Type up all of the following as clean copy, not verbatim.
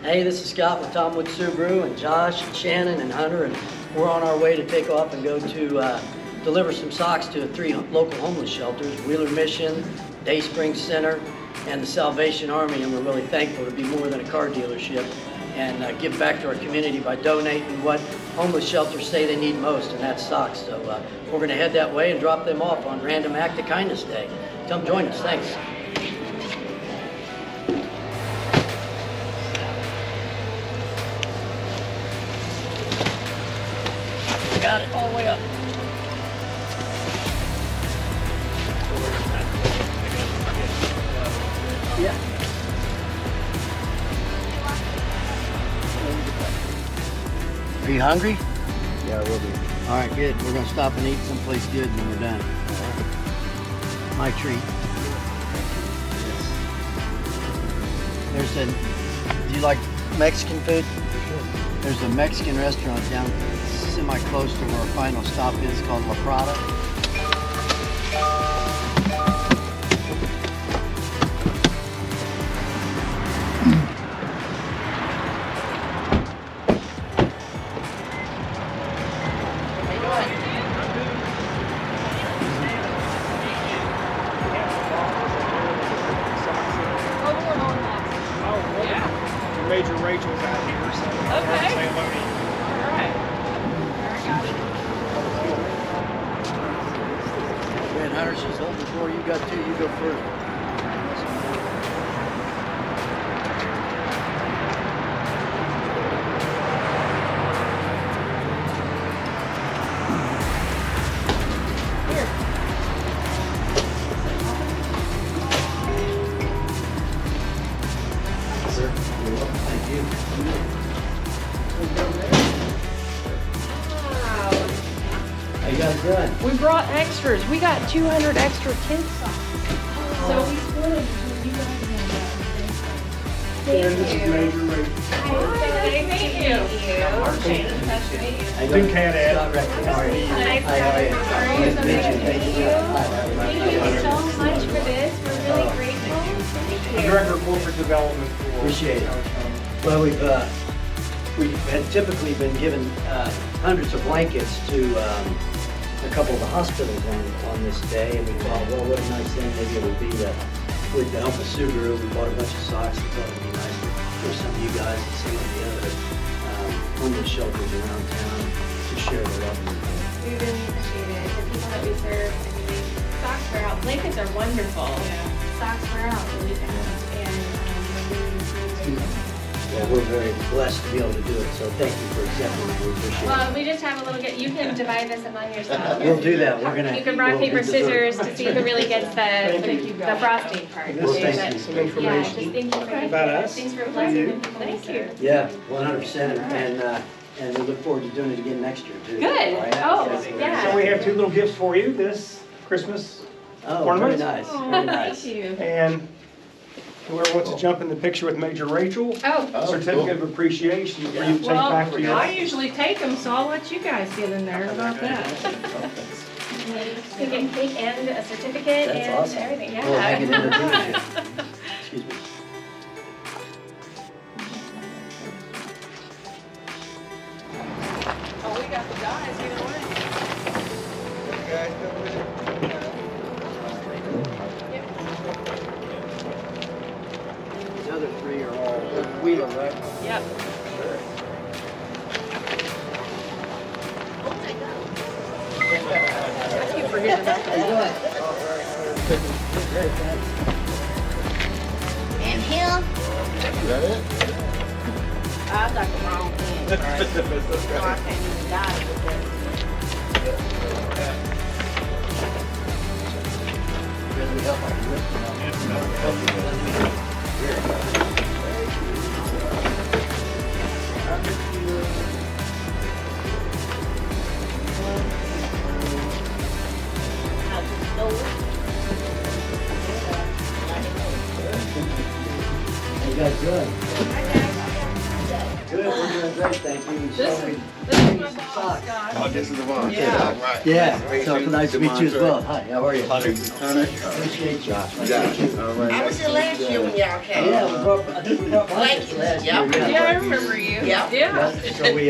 Hey, this is Scott with Tom Wood Subaru, and Josh and Shannon and Hunter, and we're on our way to take off and go to deliver some socks to 3 local homeless shelters, Wheeler Mission, Day Spring Center, and the Salvation Army, and we're really thankful to be more than a car dealership and give back to our community by donating what homeless shelters say they need most, and that's socks. So we're going to head that way and drop them off on Random Act of Kindness Day. Come join us. Thanks. Got it all the way up. Yeah. Are you hungry? Yeah, I will be. All right, good. We're gonna stop and eat someplace good when we're done. My treat. There's a, do you like Mexican food? Sure. There's a Mexican restaurant down semi-close to where our final stop is called La Prada. Major Rachel's out here, so Okay. say hello to you. All right. Red Hunter, she's holding the door. You got 2, you go first. Thank you. Wow. How you guys doing? We brought extras. We got 200 extra kids socks. So we split them between you guys And this is Major Rachel. Hi, nice to meet you. Shannon, nice to meet you. How you Duke doing? Cat Ed. Scott Reck, how are you? Nice Hi, how are you? How are you? Nice to meet you. Thank you. Thank you so much for this. We're really grateful. Thank you. Director of Corporate Development for Appreciate it. South County. Well, we had typically been given hundreds of blankets to a couple of the hospitals on this day, and we thought, well, what a nice thing maybe it would be to, with the help of Subaru, we bought a bunch of socks. We thought it would be nice for some of you guys and some of the other homeless shelters around town to share the love with them. We really appreciate it. The people that we serve, I mean, socks wear out. Blankets are wonderful. Socks wear out really fast, and we're really grateful. Well, we're very blessed to be able to do it, so thank you for accepting it. We appreciate Well, it. we just have a little bit. You can divide this among yourselves. We'll do that. We're gonna. You can rock, we'll paper, do dessert. scissors to see who really gets the frosting part. Well, thank But, you. Some yeah, just information thank you for about us. Thanks for blessing the people. Thank you. Yeah, 100%, and we look forward to doing it again next year too. Good. All right? Oh, So yeah. we have 2 little gifts for you this Christmas. Oh, very Ornaments? nice, Oh, very thank nice. you. And whoever wants to jump in the picture with Major Rachel, Oh, certificate of appreciation for you to take Well, back to your. I usually take them, so I'll let you guys get in there. How about that? you get cake and a certificate That's and awesome. everything. Yeah. Well, I can introduce you. Excuse me. Oh, we got the guys either way. The other 3 are all Wheeler, right? Yep. I keep forgetting about How you doing? Great, thanks. And him. I got the wrong end, right? So I can't even die with Because we help our lift, you know. Help you with it. How you guys doing? Good, we're doing great, thank you. This So is we- my boss, Scott. Oh, this is the one. Yeah. All right. Yeah, Nice to so meet you. nice to meet you as Demontre. well. Hi, how are you? Hunter. Appreciate you. Yeah. All right. I was here last year when y'all came. Yeah, I think we brought blankets last year. Yep. Yeah, I remember you. Yeah. Yeah. So we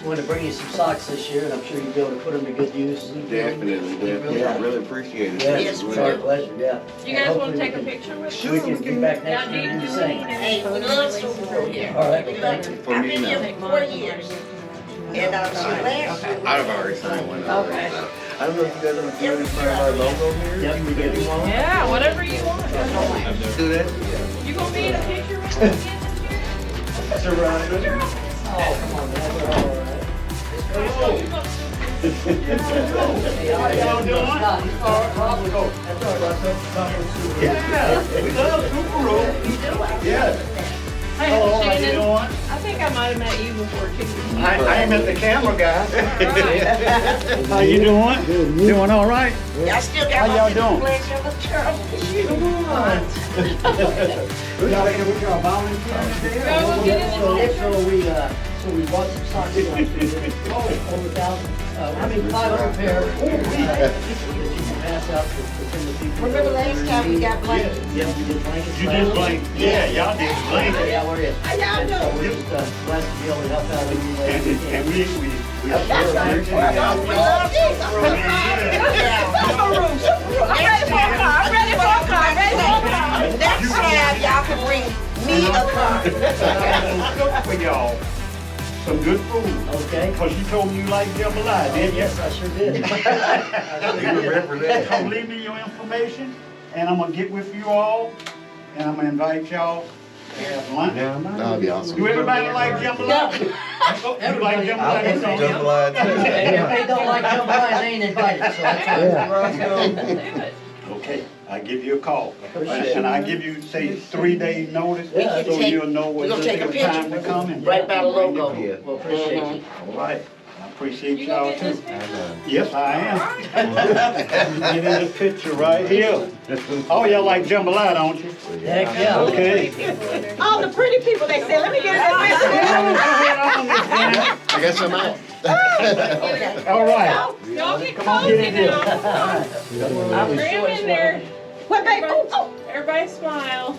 wanted to bring you some socks this year, and I'm sure you'll be able to put them to good use. Definitely. I really appreciate it. Yes, it's our pleasure, yeah. You guys want to take a picture with me? We can get back Yeah, next do year you and do do the same. Hey, we love Subaru here. All right. We love it. I've been here for 4 years. And last year. I've already signed one. Okay. I don't know if you guys want to put in front of our logo here. Yep, we get one. Yeah, whatever you want. Do that? You gonna be in a picture with me again this year? Oh, come on, man, we're all right. Hey, how y'all doing? That's all right, Russell. Yeah, we love Subaru. Yeah. Hey, Hello, how you Shannon, doing? I think I might have met you before too. I ain't met the camera guy. Right. How you doing? Doing all right? I still got How my y'all doing? pleasure of a turtle with you. Y'all volunteering? Go get in the picture. So we bought some socks from you. Over 1,000, I mean 500 pairs. That you can pass out to the people. Remember last time we got blankets? Yeah, we did blankets. You did blank. Yeah, y'all did blank. Yeah, we're in. How y'all And so doing? we're just glad to be able to help out any way we can. And we That's right. We love you. Yeah. I'm ready for a car. I'm ready for a car. I'm ready for a car. Next time y'all can bring me a car. cook for y'all some good food. Okay. Cause you told me you like jambalaya, didn't you? Yes, I sure did. You represent. So leave me your information, and I'm gonna get with you all, and I'm gonna invite y'all to have lunch. That'd be awesome. Do everybody like jambalaya? You like jambalaya? don't you? Jambalaya. If they don't like jambalaya, they ain't invited, so that's all. Do it. Okay, I give you a call. Appreciate it. And I give you, say, 3 days notice, Yeah. so you'll know We're when gonna take a it's time to picture come and. right by the logo. Yeah. Well, appreciate you. All right, I appreciate You y'all gonna get too. this picture? Yes, I am. Get in the picture right here. Oh, y'all like jambalaya, don't you? Heck, yeah. Okay. All the pretty people, they say, let me get I guess I'm out. that All right. Y'all get Come on, get in cozy here. now. Cram in there. What, baby? Everybody smile.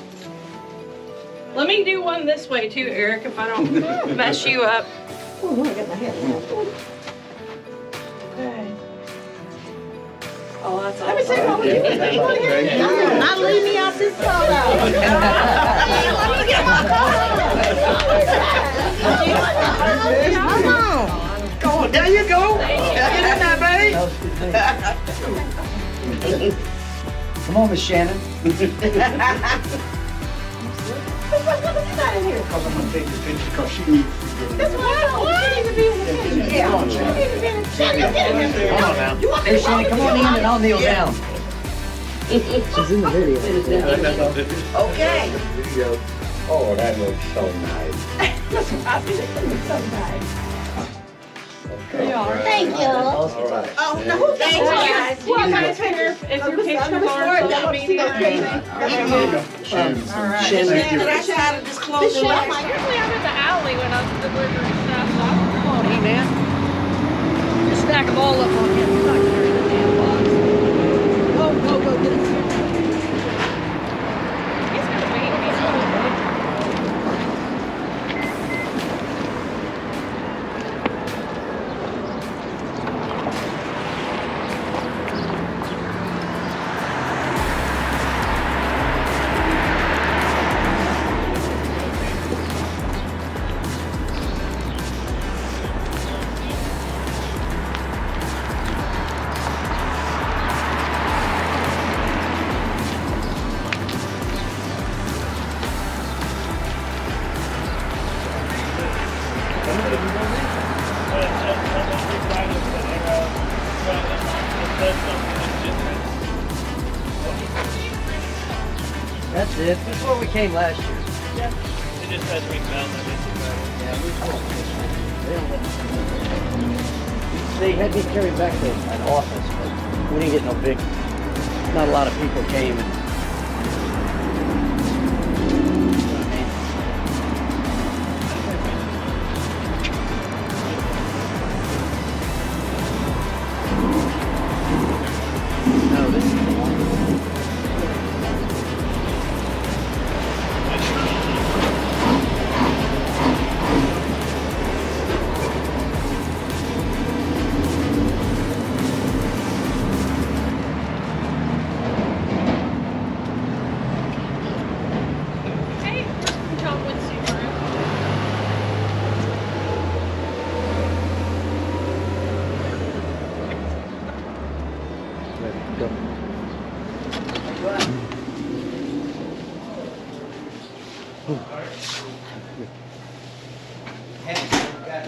Let me do one this way too, Eric, if I don't mess you up. Okay. Oh, that's awesome. Let me take over. Not leave me out this photo. Let me get my Come on. Go on, there you go. Thank Get in there, babe. That was good. Come on, Miss Shannon. Cause I'm gonna take the picture, cause she needs to get in. Yeah. Come on, now. Hey, Shannon, come on in and I'll kneel down. She's in the video. Okay. Oh, that looks so nice. Thank you. All right. Oh, no, thank you guys. You guys care if your pictures are on social media or anything? All right. Shannon. Did I try to disclose the Usually light? I'm in the alley when I'm delivering stuff, so I'm Come on, hey, man. Just stack them all up on him. You're not carrying the damn box. Go, get it. he's gonna beat me. That's it. That's where we came last year. It just has me found that it's Yeah, they had me carried back to an office, but we didn't get no big, not a lot of people came. And,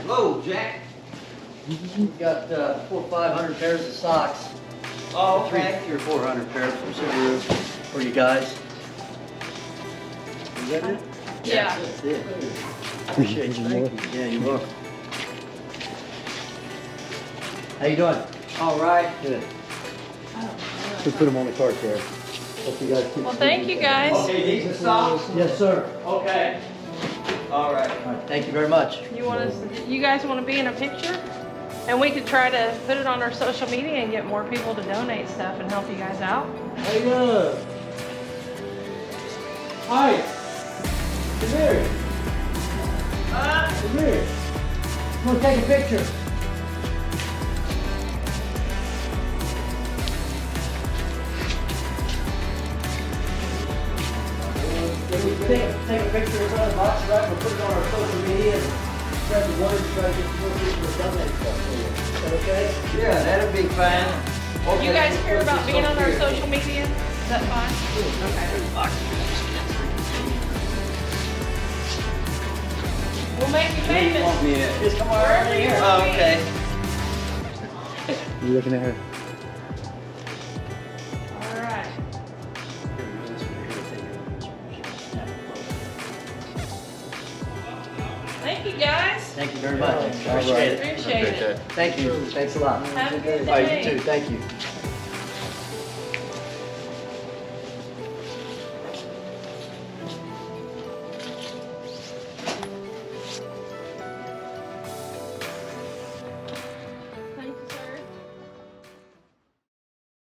Low, Jack. We've got 400 or 500 pairs of socks. Oh, 300 or 400 pairs from Subaru for you guys. Is that it? Yeah. That's it. Appreciate you. Thank you. Yeah, you're welcome. How you doing? All right. Good. We put them on the cart there. Hope you guys keep. Well, thank you guys. Okay, these are socks? Yes, sir. Okay. All right. All right. Thank you very much. You guys want to be in a picture? And we could try to put it on our social media and get more people to donate stuff and help you guys out. Hey, hi. Come here. Come here. I'm gonna take a picture. Can we take a picture in front of the box, right? We'll put it on our social media and spread the word, try to get more people to donate stuff to you. Is that okay? Yeah, that'll be fine. Okay. You guys care about being on our social media? Is that fine? Okay. We'll make you famous. Yeah. Just come on Wherever right you here. want. Oh, okay. You looking at her? All right. Thank you guys. Thank you very much. Appreciate it. Appreciate it. Thank you. Thanks a lot. Have a good All right, day. you too. Thank you.